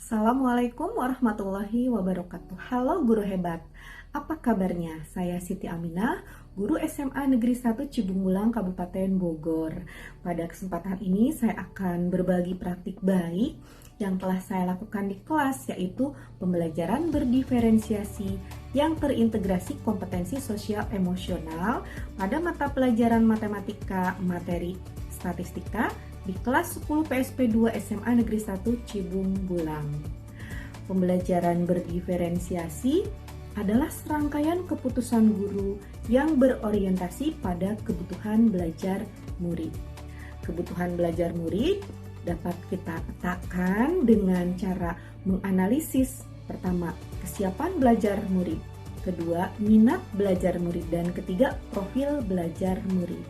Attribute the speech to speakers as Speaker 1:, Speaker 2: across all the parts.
Speaker 1: Assalamualaikum warahmatullahi wabarakatuh. Halo guru hebat, apa kabarnya? Saya Siti Aminah, guru SMA Negeri 1 Cibunggulang, Kabupaten Bogor. Pada kesempatan ini saya akan berbagi praktik baik yang telah saya lakukan di kelas, yaitu pembelajaran berdiferensiasi yang terintegrasi kompetensi sosial emosional pada mata pelajaran matematika materi statistika di kelas 10 PSP 2 SMA Negeri 1 Cibunggulang. Pembelajaran berdiferensiasi adalah serangkaian keputusan guru yang berorientasi pada kebutuhan belajar murid. Kebutuhan belajar murid dapat kita petakan dengan cara menganalisis: pertama, kesiapan belajar murid; kedua, minat belajar murid; dan ketiga, profil belajar murid.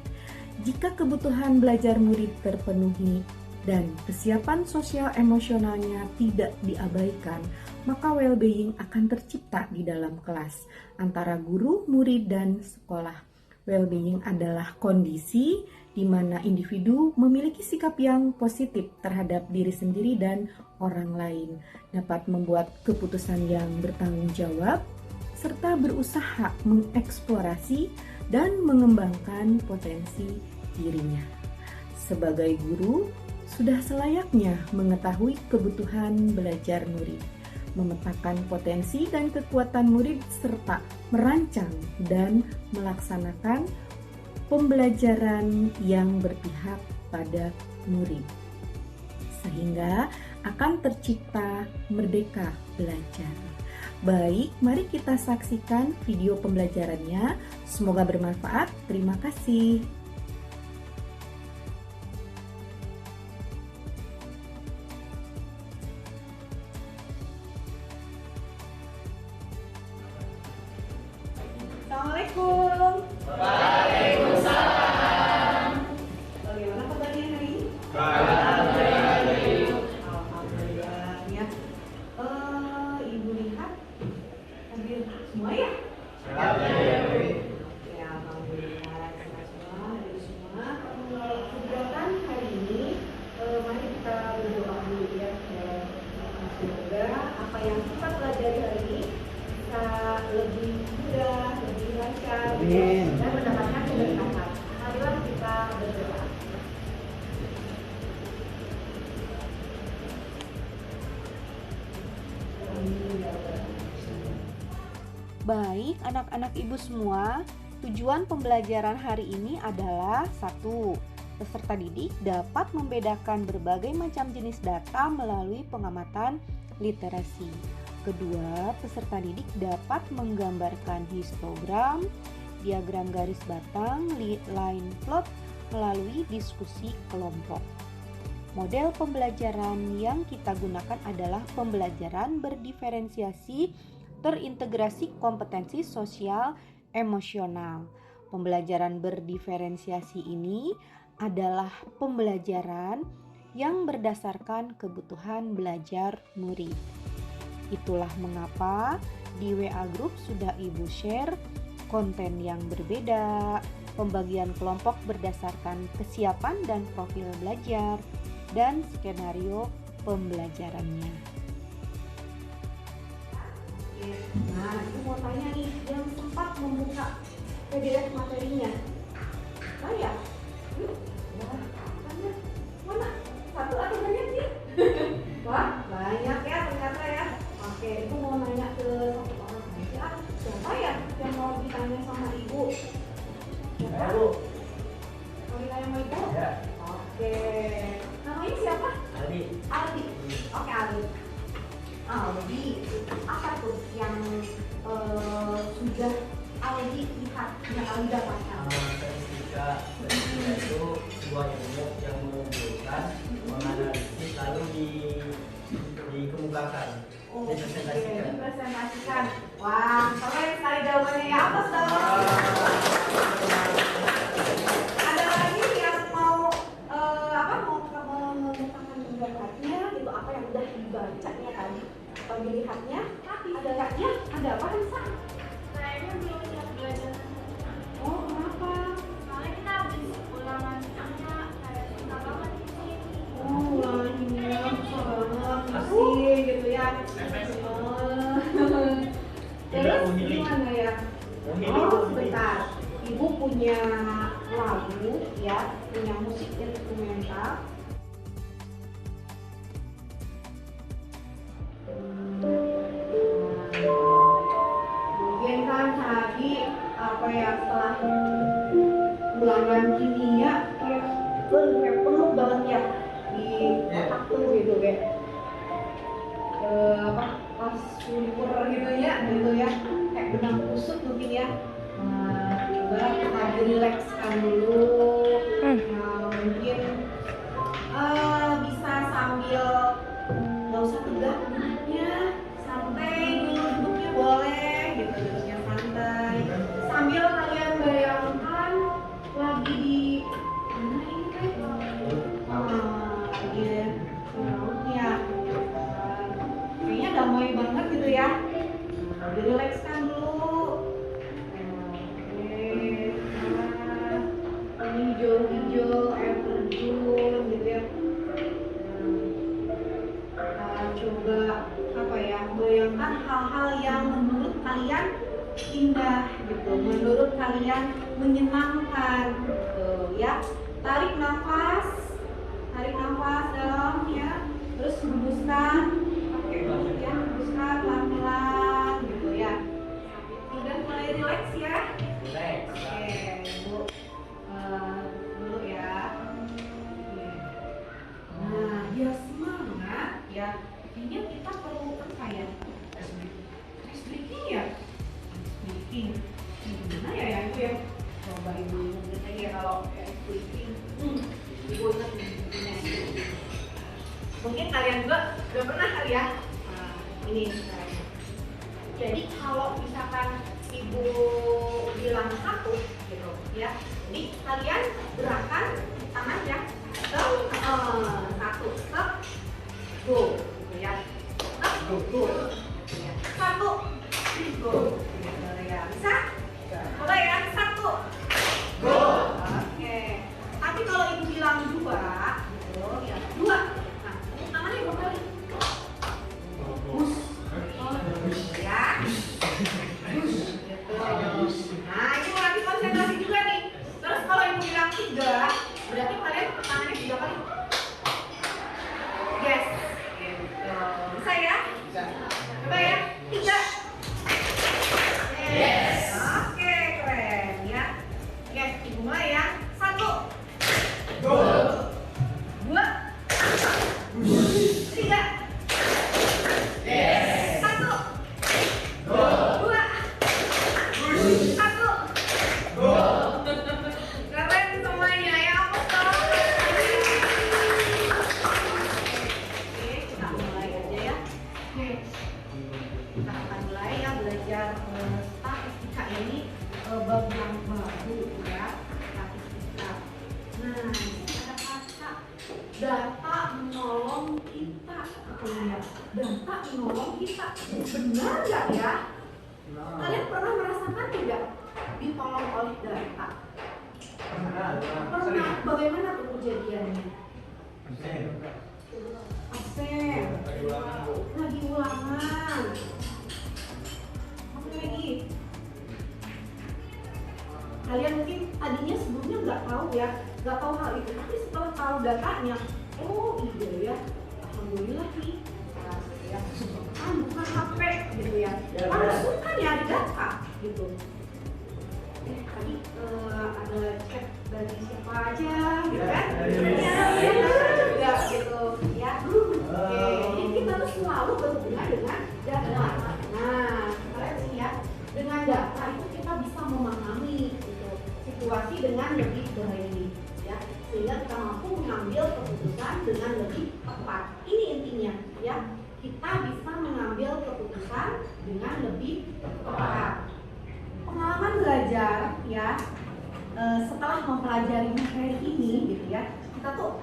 Speaker 1: Jika kebutuhan belajar murid terpenuhi dan kesiapan sosial emosionalnya tidak diabaikan, maka well-being akan tercipta di dalam kelas antara guru, murid, dan sekolah. Well-being adalah kondisi di mana individu memiliki sikap yang positif terhadap diri sendiri dan orang lain, dapat membuat keputusan yang bertanggung jawab, serta berusaha mengeksplorasi dan mengembangkan potensi dirinya. Sebagai guru, sudah selayaknya mengetahui kebutuhan belajar murid, memetakan potensi dan kekuatan murid, serta merancang dan melaksanakan pembelajaran yang berpihak pada murid, sehingga akan tercipta merdeka belajar. Baik, mari kita saksikan video pembelajarannya. Semoga bermanfaat. Terima kasih. Assalamualaikum.
Speaker 2: Waalaikumsalam.
Speaker 1: Bagaimana kabarnya hari ini?
Speaker 2: Baik.
Speaker 1: Alhamdulillah ya. Ibu lihat hadir semua ya? Ya, alhamdulillah semua hadir semua. Kegiatan hari ini, mari kita berdoa dulu ya. Semoga apa yang kita pelajari hari ini bisa lebih mudah, lebih lancar, dan mendapatkan keberkahan. Marilah kita berdoa. Baik, anak-anak ibu semua, tujuan pembelajaran hari ini adalah: 1. Peserta didik dapat membedakan berbagai macam jenis data melalui pengamatan literasi. Kedua, peserta didik dapat menggambarkan histogram, diagram garis batang, line plot melalui diskusi kelompok. Model pembelajaran yang kita gunakan adalah pembelajaran berdiferensiasi terintegrasi kompetensi sosial emosional. Pembelajaran berdiferensiasi ini adalah pembelajaran yang berdasarkan kebutuhan belajar murid. Itulah mengapa di WA Group sudah Ibu share konten yang berbeda, pembagian kelompok berdasarkan kesiapan dan profil belajar, dan skenario pembelajarannya. Nah, aku mau tanya nih, yang sempat membuka PDF materinya. Saya? Yuk, wah, tanya. Mana? Satu atau banyak sih? Wah, banyak ya ternyata ya. Oke, Ibu mau nanya ke satu orang aja. Siapa ya yang mau ditanya sama Ibu? Siapa? Mau ditanya sama Ibu?
Speaker 2: Ya.
Speaker 1: Oke. Namanya siapa?
Speaker 2: Aldi.
Speaker 1: Aldi. Oke, Aldi. Aldi, apa tuh yang sudah Aldi lihat, yang Aldi dapatkan?
Speaker 2: Statistika itu sebuah ilmu yang mengumpulkan, menganalisis, lalu dikemukakan, dipresentasikan.
Speaker 1: Dipresentasikan. Wah, keren sekali jawabannya ya. Atas dong. Ada lagi yang mau mau mengumpulkan pendapatnya gitu, apa yang udah dibacanya tadi atau dilihatnya? Ada enggaknya? Ada apa, Hansa?
Speaker 3: Kayaknya belum siap belajar.
Speaker 1: Oh, kenapa?
Speaker 3: Soalnya kita habis ulangan kayak susah banget di sini.
Speaker 1: Oh, ulangannya susah banget, masih gitu punya musik instrumental. Kemudian kan tadi apa ya, setelah ulangan kimia ya kayak penuh banget ya di otak tuh gitu ya. Apa pas libur gitu ya kayak benang kusut mungkin ya. Coba kita rilekskan dulu. Mungkin bisa sambil nggak usah tegak duduknya, santai dulu duduknya boleh gitu, duduknya santai sambil kalian bayangkan lagi di mana ini teh lagi lautnya kayaknya damai banget gitu ya. Rilekskan dulu. Ini hijau-hijau air terjun gitu ya. Coba apa ya, bayangkan hal-hal yang menurut kalian indah gitu, menurut kalian menyenangkan gitu ya. Tarik nafas dalam ya, terus hembuskan pakai mulut ya, hembuskan pelan-pelan gitu ya. Udah mulai rileks ya. Oke, Bu. Dulu ya. Nah, biar semangat ya. Kayaknya kita perlu apa ya? Ice breaking ya? Ice breaking. Gimana ya yang itu ya? Coba ibu ingat aja ya kalau ice breaking. Ibu ingat ini. Mungkin kalian juga udah pernah kali ya. Nah, ini caranya. Jadi kalau misalkan ibu bilang satu gitu ya, jadi kalian gerakan tangan ya, satu, stop, go, gitu ya, stop, go, ya. Satu, go, gitu ya, bisa? Coba ya, satu, go, oke. Tapi kalau ibu bilang dua, gitu ya, dua, nah tangannya dua kali, push, ya. Nah, ini melatih konsentrasi juga nih. Terus kalau ibu bilang tiga, berarti kalian tangannya tiga kali. Yes. Gitu. Bisa ya? Bisa. Coba ya. Tiga. Yes. Oke, keren ya. Oke, ibu mulai ya. Satu. Go. Dua. Tiga. Yes. Satu. Go. Dua. Satu. Go. Keren semuanya ya, apa toh? Oke, kita mulai aja ya. Oke, kita akan mulai ya belajar statistika ini bab yang baru ya, statistika. Nah, ini ada kata data menolong kita. Data menolong kita. Benar nggak ya? Kalian pernah merasakan tidak ditolong oleh data? Pernah. Bagaimana tuh kejadiannya? Absen. Lagi ulangan. Apa lagi? Kalian mungkin tadinya sebelumnya nggak tahu ya, nggak tahu hal itu. Tapi setelah tahu datanya, oh iya ya, alhamdulillah nih. Ya, bukan HP gitu ya. Langsung kan ya ada data gitu. Tadi ada chat dari siapa aja gitu kan? Ya gitu ya. Oke, jadi kita tuh selalu berhubungan dengan data. Nah, kalian sih ya, dengan data itu kita bisa memahami gitu, situasi dengan lebih baik ya, sehingga kita mampu mengambil keputusan dengan lebih tepat. Ini intinya ya. Kita bisa mengambil keputusan dengan lebih tepat. Pengalaman belajar ya, setelah mempelajari materi ini gitu ya,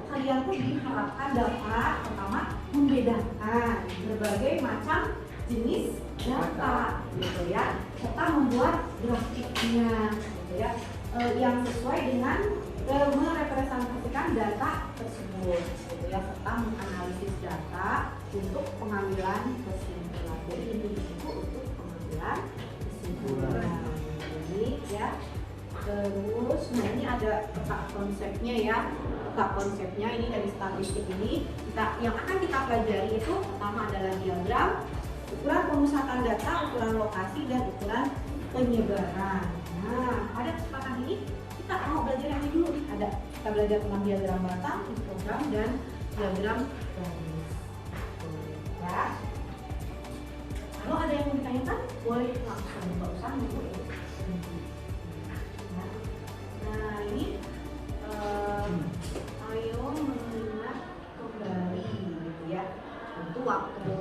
Speaker 1: kalian tuh diharapkan dapat pertama membedakan berbagai macam jenis data gitu ya, serta membuat grafiknya gitu ya, yang sesuai dengan merepresentasikan data tersebut gitu ya, serta menganalisis data untuk pengambilan kesimpulan. Jadi intinya itu untuk pengambilan kesimpulan. Ini ya Terus, nah ini ada peta konsepnya ya. Peta konsepnya ini dari statistik ini. Yang akan kita pelajari itu pertama adalah diagram, ukuran pemusatan data, ukuran lokasi, dan ukuran penyebaran. Nah, pada kesempatan ini kita mau belajar yang ini dulu nih. Kita belajar tentang diagram batang, histogram, dan diagram garis. Ya. Kalau ada yang mau ditanyakan, boleh langsung, nggak usah nunggu ya. Nah ini ayo mengingat kembali gitu ya. Tentu waktu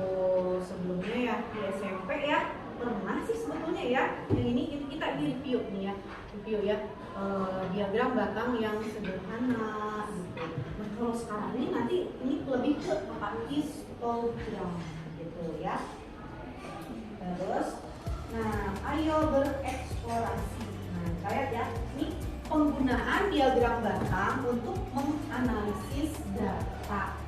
Speaker 1: sebelumnya ya di SMP ya pernah sih sebetulnya ya. Yang ini kita di review nih ya, review ya diagram batang yang sederhana. Gitu. Nah kalau sekarang ini nanti ini lebih ke histogram gitu ya. Terus, nah ayo bereksplorasi. Nah lihat ya, ini penggunaan diagram batang untuk menganalisis data.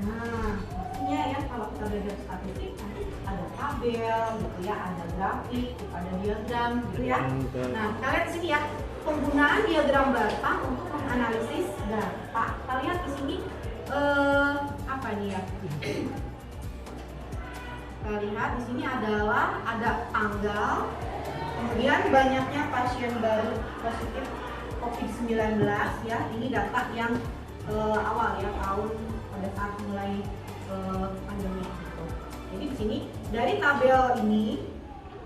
Speaker 1: Nah, maksudnya ya kalau kita belajar statistik nanti ada tabel gitu ya, ada grafik, ada diagram gitu ya. Nah, kita lihat di sini ya, penggunaan diagram batang untuk menganalisis data. Kita lihat di sini apa nih ya? Kita lihat di sini adalah ada tanggal, kemudian banyaknya pasien baru positif COVID-19 ya. Ini data yang awal ya, tahun pada saat mulai pandemi gitu. Jadi di sini dari tabel ini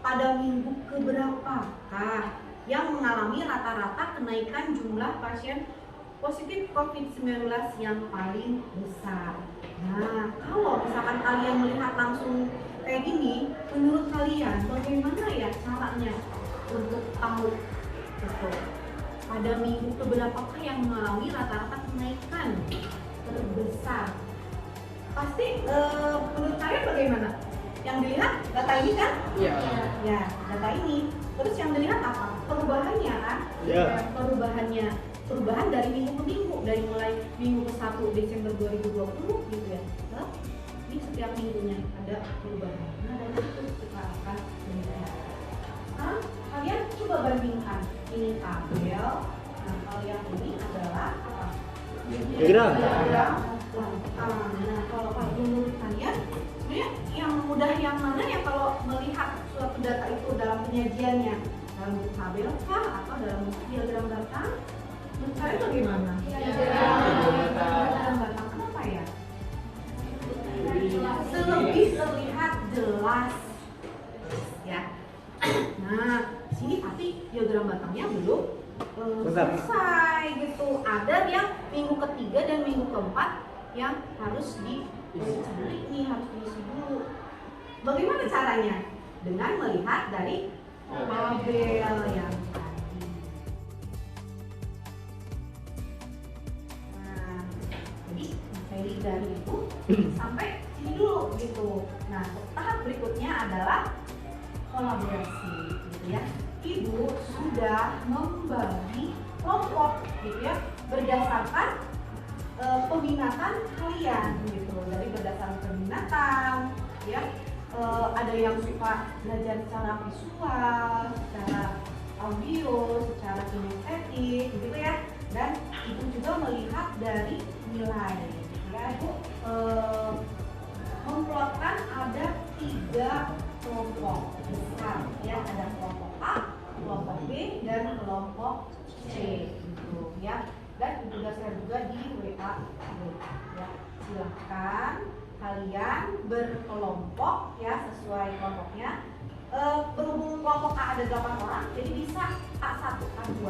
Speaker 1: pada minggu keberapakah yang mengalami rata-rata kenaikan jumlah pasien positif COVID-19 yang paling besar. Nah, kalau misalkan kalian melihat langsung kayak gini, menurut kalian bagaimana ya caranya untuk tahu gitu? Pada minggu keberapakah yang mengalami rata-rata kenaikan terbesar? Pasti menurut kalian bagaimana? Yang dilihat data ini kan?
Speaker 2: Iya.
Speaker 1: Ya, data ini. Terus yang dilihat apa? Perubahannya kan?
Speaker 2: Iya.
Speaker 1: Perubahan dari minggu ke minggu, dari mulai minggu ke 1 Desember 2020 gitu ya. Ini setiap minggunya ada perubahan. Nah, dari itu kita akan melihat. Sekarang kalian coba bandingkan ini tabel. Nah, kalau yang ini adalah apa?
Speaker 2: Diagram.
Speaker 1: Nah, kalau menurut kalian sebenarnya yang mudah yang mana ya kalau melihat suatu data itu dalam penyajiannya, dalam bentuk tabel kah atau dalam bentuk diagram batang? Menurut kalian bagaimana? Diagram batang. Kenapa ya? Lebih terlihat jelas ya. Nah, sini pasti diagram batangnya belum selesai gitu. Ada yang minggu ketiga dan minggu keempat yang harus dicari nih, harus diisi dulu. Bagaimana caranya? Dengan melihat dari tabel yang tadi. Nah, jadi materi dari itu sampai sini dulu gitu. Nah, tahap berikutnya adalah kolaborasi gitu ya. Ibu sudah membagi kelompok gitu ya berdasarkan peminatan kalian gitu. Dari berdasarkan peminatan ya, ada yang suka belajar secara visual, secara audio, secara kinestetik gitu ya. Dan ibu juga melihat dari nilai ya. Ibu memplotkan ada 3 kelompok besar ya, ada kelompok A, kelompok B, dan kelompok C gitu ya. Dan ibu sudah share juga di WA ya. Silahkan kalian berkelompok ya sesuai kelompoknya. Berhubung kelompok A ada 8 orang, jadi bisa A1, A2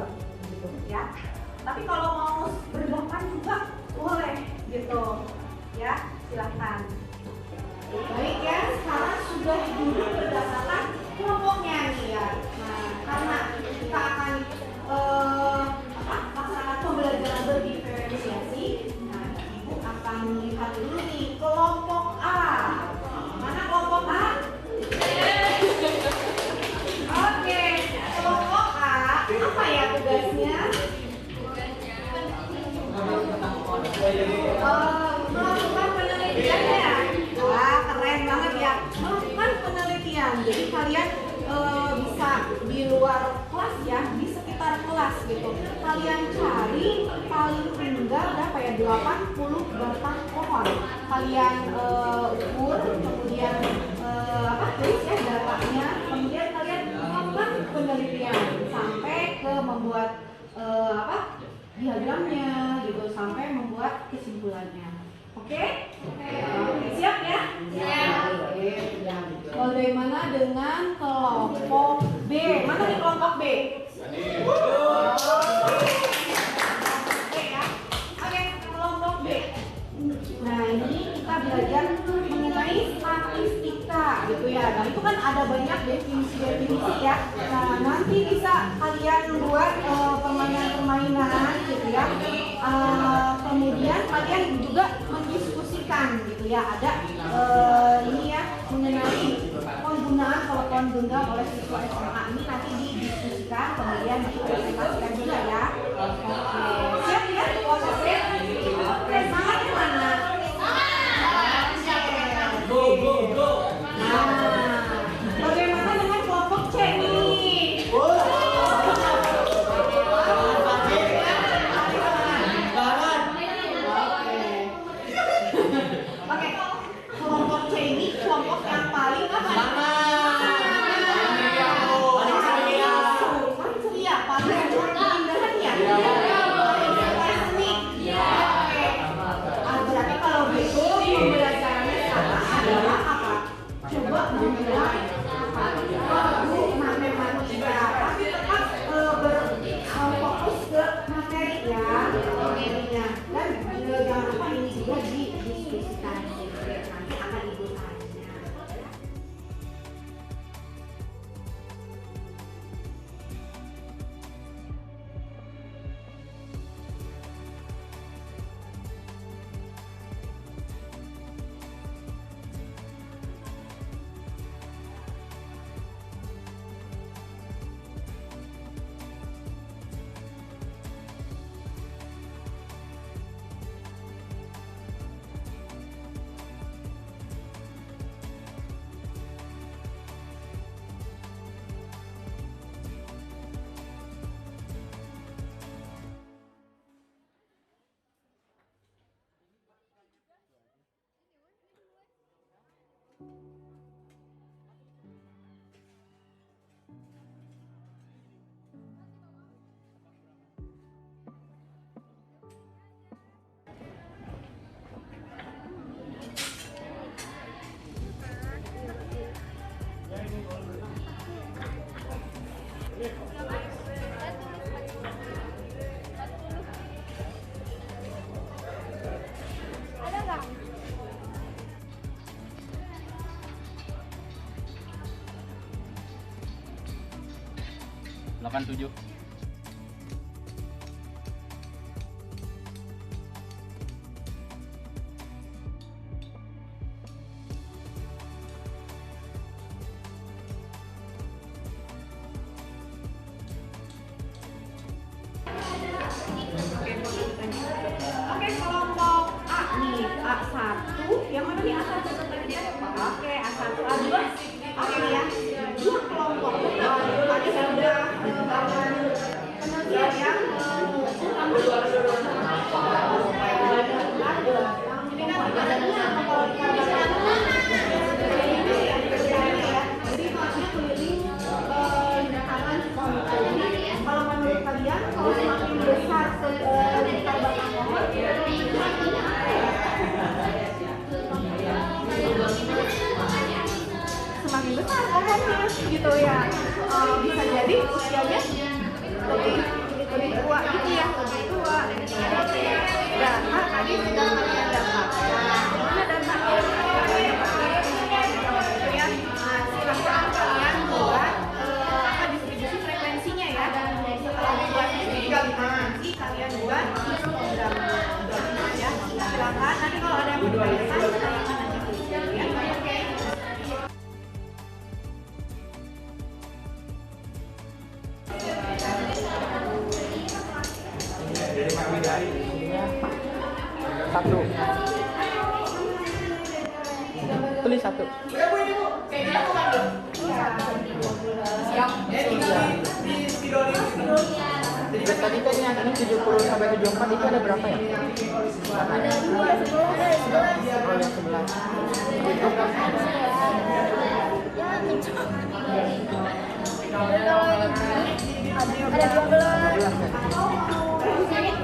Speaker 1: gitu ya. Tapi kalau mau berdelapan juga boleh gitu ya, silahkan. Baik ya, sekarang sudah duduk berdasarkan kelompoknya nih ya. Nah, karena kita akan laksanakan pembelajaran berdiferensiasi, nah ibu akan melihat dulu nih kelompok A. Mana kelompok A? Oke, kelompok A apa ya tugasnya? Melakukan penelitian ya. Wah, keren banget ya. Melakukan penelitian. gitu. Kalian cari paling enggak berapa ya, 80 batang pohon. Kalian ukur, kemudian tulis ya datanya, kemudian kalian lakukan penelitian sampai ke membuat diagramnya gitu, sampai membuat kesimpulannya. Oke? Oke, siap ya? Oke. Bagaimana dengan kelompok B? Mana nih kelompok B? Oke ya. Oke, kelompok B. Nah, ini kita belajar mengenai statistika gitu ya. Nah, itu kan ada banyak definisi-definisi ya. Nah, nanti bisa kalian buat permainan-permainan gitu ya. Kemudian kalian juga mendiskusikan gitu ya. Ada ini ya mengenai penggunaan telepon genggam oleh siswa SMA ini nanti didiskusikan, kemudian dipresentasikan juga ya. Oke, siap ya kelompok B? Oke, semangatnya mana?
Speaker 2: Go, go, go.
Speaker 1: Nah, bagaimana dengan kelompok C nih? Oke, kelompok C ini kelompok yang paling apa? Paling ceria, paling keindahan ya? Paling seni. Oke. Berarti kalau begitu pembelajarannya sama adalah apa? Coba membuat lagu matematika, tapi tetap berfokus ke materi ya, materinya. Dan jangan lupa ini juga didiskusikan. Nanti akan ibu tanya.
Speaker 3: Ada nggak?
Speaker 2: 87.
Speaker 1: Oke, kelompok A nih, A1, yang mana nih A1? Oke, A1, A2. Oke ya, dua kelompok. Tadi sudah melakukan penelitian ya. Ini kan kalau jadi maksudnya keliling lingkaran komputer ini. Kalau menurut kalian, kalau semakin besar lingkar batang pohon, semakin besar pohonnya gitu ya. Bisa jadi usianya lebih tua gitu ya, lebih tua. Data tadi sudah kalian dapatkan. Mana datanya? Ya, silahkan kalian buat distribusi frekuensinya ya. Setelah dibuat distribusi frekuensi, kalian buat program ya. Silahkan. Nanti kalau ada yang mau ditanyakan, silakan aja ya. Oke.
Speaker 2: Satu. Tulis satu.
Speaker 1: Siap.
Speaker 2: Terus tadi kan yang ini 70 sampai 74 itu ada berapa ya?
Speaker 3: Ada 2, 10, ada 11.
Speaker 2: Oh, yang 11.
Speaker 3: Ya, kencang. Dan kalau ini ada 12.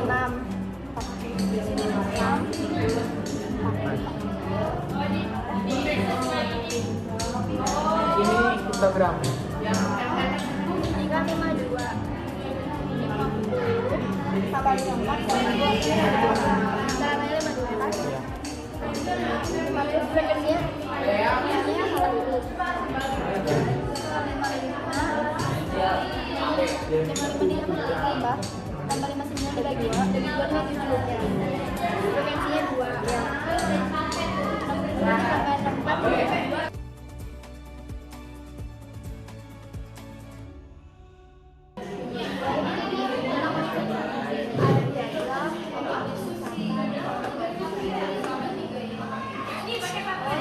Speaker 3: 6.
Speaker 2: Ini kilogram.
Speaker 3: Ini kan 52. Ini 50. Tambah 54, tambah 2. Caranya 52 kan? Terus frekuensinya salah dulu. 55 tambah 59 dibagi 2 dari 2 dengan 7 frekuensinya 2 ya. 60 sampai 64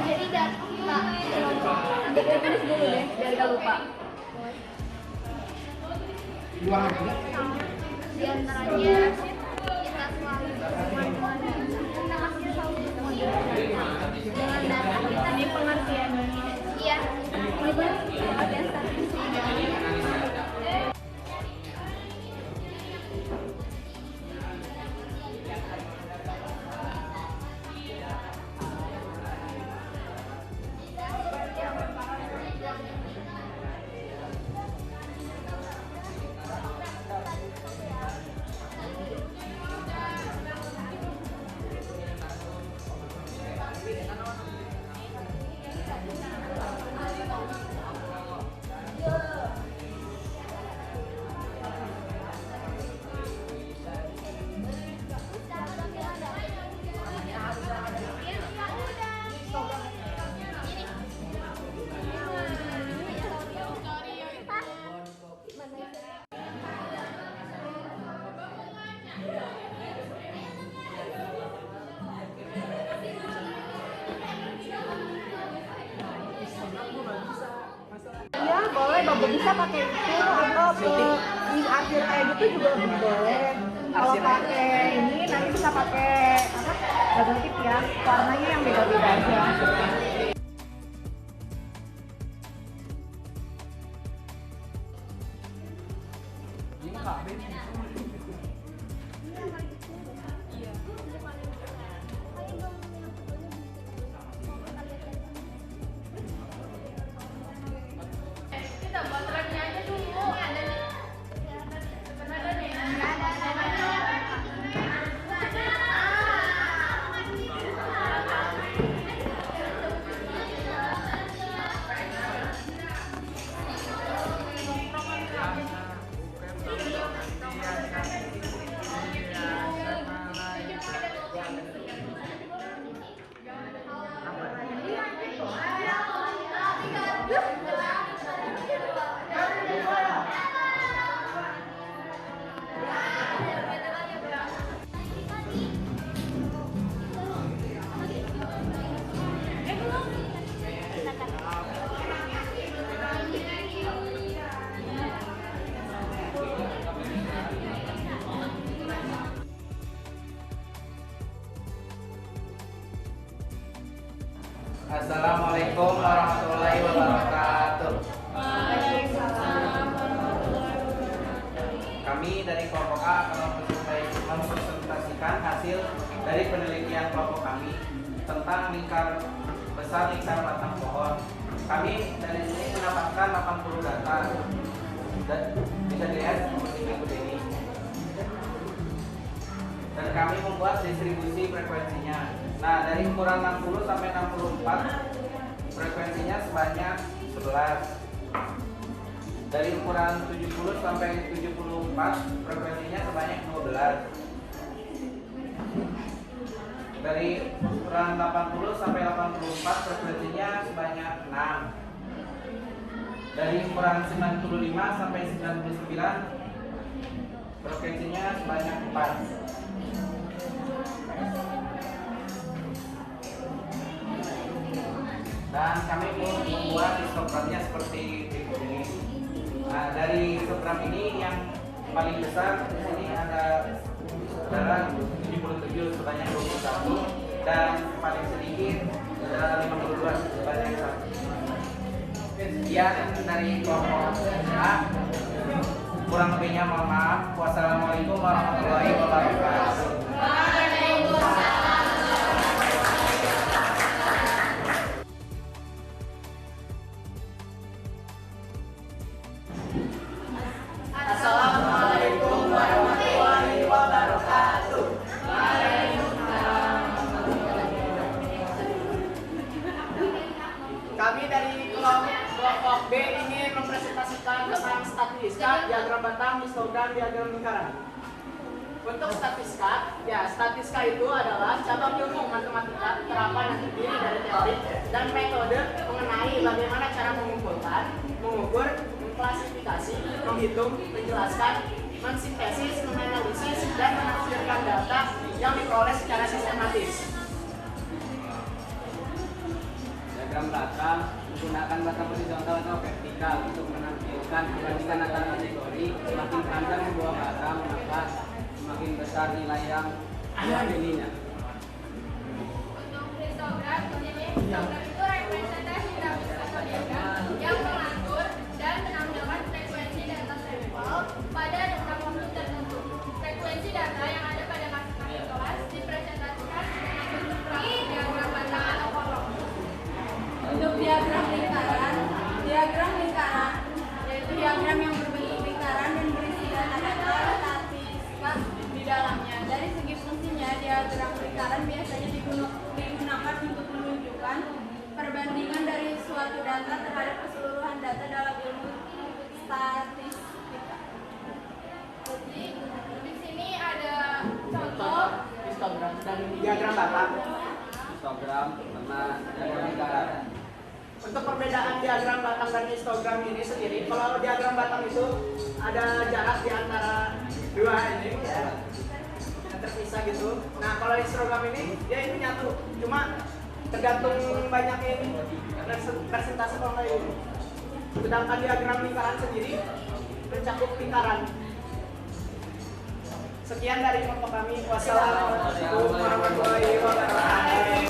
Speaker 3: jadi dek tulis dulu deh biar gak lupa. Di antaranya kita selalu dengan data ini pengertian iya ini pengertian statistik. Iya boleh, Bapak bisa pakai itu atau di akhir kayak gitu juga boleh. Kalau pakai ini nanti bisa pakai apa? Double tip ya, warnanya yang beda-beda aja.
Speaker 4: Assalamualaikum warahmatullahi wabarakatuh. Kami dari kelompok A akan mempresentasikan hasil dari penelitian kelompok kami tentang besar lingkar batang pohon. Kami dari sini mendapatkan 80 data dan bisa dilihat seperti berikut ini. Dan kami membuat distribusi frekuensinya. Nah, dari ukuran 60 sampai 64 frekuensinya sebanyak 11. Dari ukuran 70 sampai 74 frekuensinya sebanyak 12. Dari ukuran 80 sampai 84 frekuensinya sebanyak 6. Dari ukuran 95 sampai 99 frekuensinya sebanyak 4. Dan kami pun membuat histogramnya seperti berikut ini. Nah, dari histogram ini yang paling besar di sini ada saudara 77 sebanyak 21 dan paling sedikit 52 sebanyak 1. Sekian dari kelompok A. Kurang lebihnya mohon maaf. Wassalamualaikum warahmatullahi wabarakatuh.
Speaker 5: Assalamualaikum warahmatullahi wabarakatuh. Kami dari kelompok B ingin mempresentasikan tentang statistika, diagram batang, histogram, diagram lingkaran. Untuk statistika itu adalah cabang ilmu matematika terapan yang terdiri dari teori dan metode mengenai bagaimana cara mengumpulkan, mengukur, mengklasifikasi, menghitung, menjelaskan, mensintesis, menganalisis, dan menafsirkan data yang diperoleh secara sistematis.
Speaker 6: Diagram batang menggunakan batang horizontal atau vertikal untuk menampilkan perbandingan antara kategori. Semakin panjang sebuah batang, maka semakin besar nilai yang diambilinya.
Speaker 7: Untuk histogram, histogram itu representasi grafis atau diagram yang mengatur dan menampilkan frekuensi data sampel pada rentang waktu tertentu. Frekuensi data yang ada pada masing-masing kelas dipresentasikan seperti diagram batang atau kolom. Untuk diagram lingkaran yaitu diagram yang berbentuk lingkaran dan berisi data-data statistika di dalamnya. Dari segi fungsinya, diagram lingkaran biasanya digunakan untuk menunjukkan perbandingan dari suatu data terhadap keseluruhan data dalam ilmu statistika. Jadi di sini ada contoh
Speaker 5: Histogram dan diagram batang.
Speaker 6: Histogram sama diagram lingkaran.
Speaker 5: Untuk perbedaan diagram batang dan histogram ini sendiri, kalau diagram batang itu ada jarak di antara dua ini ya, yang terpisah gitu. Nah kalau histogram ini dia itu nyatu, cuma tergantung banyaknya ini persentase kalau ini. Sedangkan diagram lingkaran sendiri mencakup lingkaran. Sekian dari kelompok kami. Wassalamualaikum warahmatullahi wabarakatuh.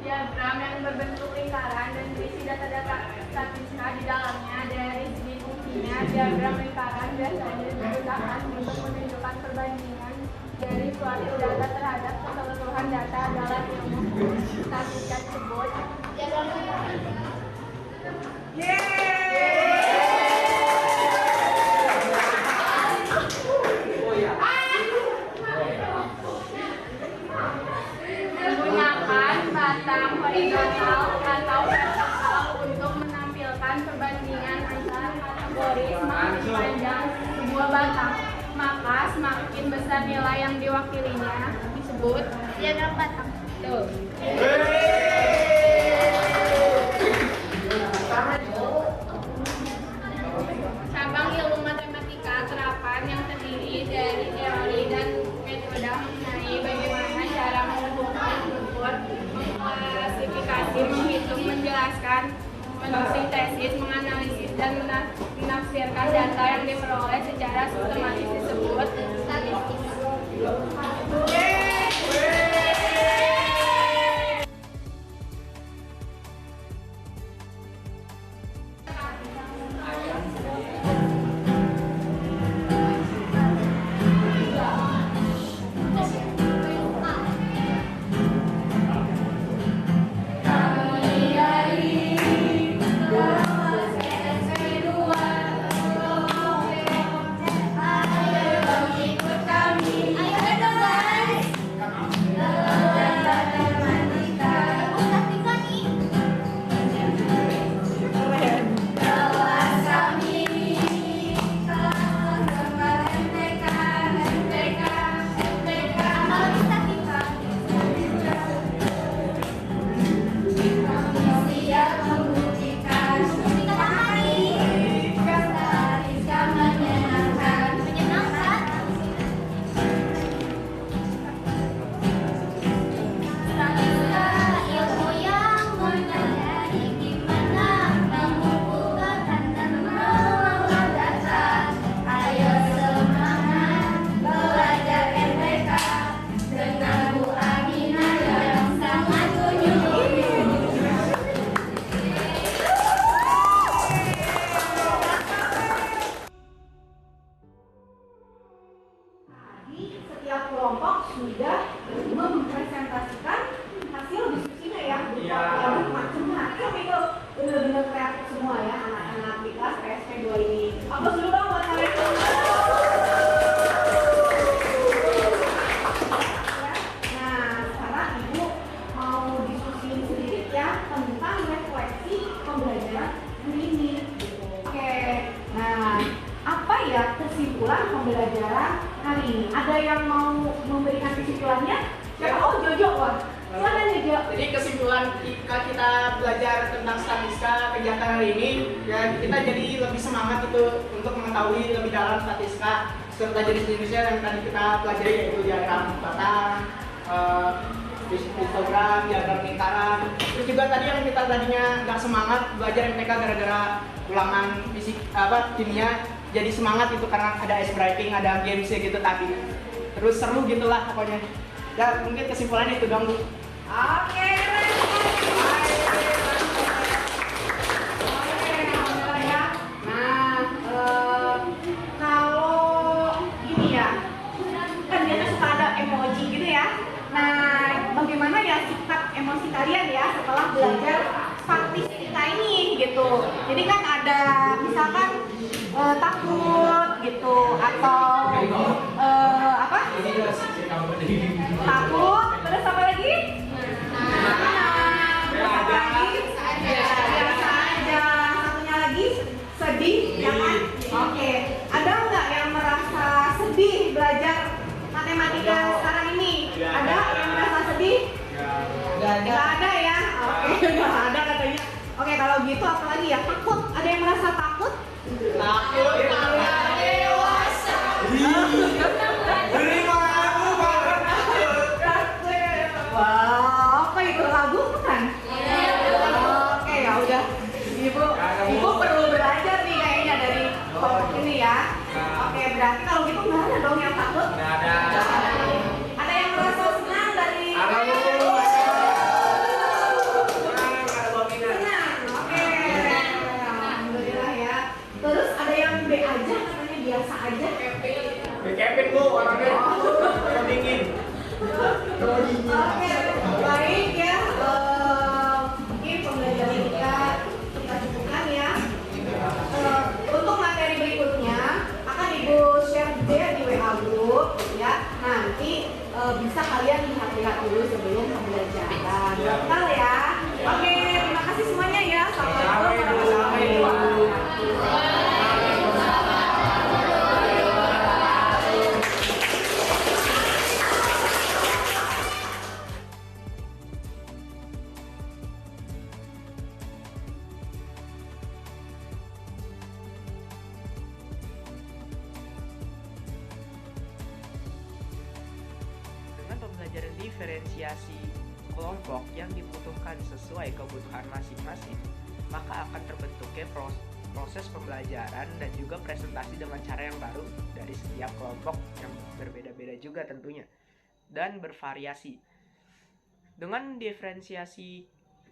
Speaker 7: diagram yang berbentuk lingkaran dan berisi data-data statistika di dalamnya. Dari segi fungsinya, diagram lingkaran biasanya digunakan untuk menunjukkan perbandingan dari suatu data terhadap keseluruhan data dalam ilmu statistika tersebut. Diagram lingkaran menggunakan batang horizontal atau vertikal untuk menampilkan perbandingan antara kategori. Semakin panjang sebuah batang, maka semakin besar nilai yang diwakilinya, disebut diagram batang. Tuh. Cabang ilmu matematika terapan yang terdiri dari teori dan metode mengenai bagaimana cara mengumpulkan, mengukur, mengklasifikasi, menghitung, menjelaskan, mensintesis, menganalisis, dan menafsirkan data yang diperoleh secara sistematis disebut statistik. Ayo ikut kami. Ayo dong.
Speaker 3: pembelajaran hari ini. Ada yang mau memberikan kesimpulannya? Siapa? Oh, Jojo, wah. Silakan Jojo.
Speaker 5: Jadi kesimpulan ketika kita belajar tentang statistika kegiatan hari ini, ya kita jadi lebih semangat itu untuk mengetahui lebih dalam statistika serta jenis-jenisnya yang tadi kita pelajari, yaitu diagram batang, histogram, diagram lingkaran. Terus juga tadi yang kita tadinya nggak semangat belajar MTK gara-gara ulangan kimia, jadi semangat itu karena ada ice breaking, ada gamesnya gitu tadi. Terus seru gitulah pokoknya. Ya mungkin kesimpulannya itu dong, Bu.
Speaker 3: Oke, keren. Alhamdulillah ya. Nah, kalau gini ya, kan biasa suka ada emoji gitu ya. Nah, bagaimana ya sikap emosi kalian ya setelah belajar statistika ini gitu. Jadi kan ada misalkan takut gitu atau apa? Takut, terus apa lagi? Biasa aja. Satunya lagi sedih, ya kan? Oke. Ada nggak yang merasa sedih belajar matematika sekarang ini? Ada yang merasa sedih? Nggak ada ya? Oke, nggak ada katanya. Oke, kalau gitu apa lagi ya? Takut. Ada yang merasa takut?
Speaker 5: Takut dewasa.
Speaker 3: Wah, apa itu lagu bukan? Oke, ya udah. Ibu perlu belajar nih kayaknya dari kelompok ini ya. Oke, berarti kalau gitu nggak ada dong yang takut?
Speaker 4: Nggak ada.
Speaker 3: Ada yang merasa senang dari? Senang. Oke. Alhamdulillah ya. Terus ada yang B aja katanya biasa aja.
Speaker 5: Kevin, Bu, orangnya dingin.
Speaker 3: Oke, baik ya. Mungkin pembelajaran kita cukupkan ya. Untuk materi berikutnya akan Ibu share juga di WA group ya. Nanti bisa kalian lihat-lihat dulu sebelum pembelajaran. Betul ya. Oke, terima kasih semuanya ya. Assalamualaikum warahmatullahi wabarakatuh.
Speaker 8: Dengan pembelajaran diferensiasi kelompok yang dibutuhkan sesuai kebutuhan masing-masing, maka akan terbentuknya proses pembelajaran dan juga presentasi dengan cara yang baru dari setiap kelompok yang berbeda-beda juga tentunya dan bervariasi. Dengan diferensiasi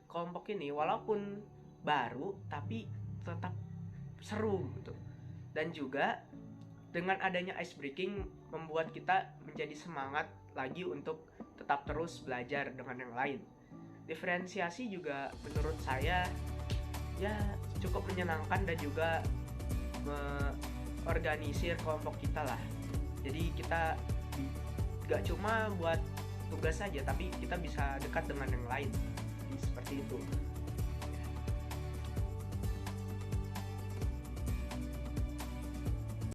Speaker 8: kelompok ini walaupun baru tapi tetap seru gitu. Dan juga dengan adanya ice breaking membuat kita menjadi semangat lagi untuk tetap terus belajar dengan yang lain. Diferensiasi juga menurut saya ya cukup menyenangkan dan juga mengorganisir kelompok kita lah. Jadi kita gak cuma buat tugas saja, tapi kita bisa dekat dengan yang lain. Seperti itu.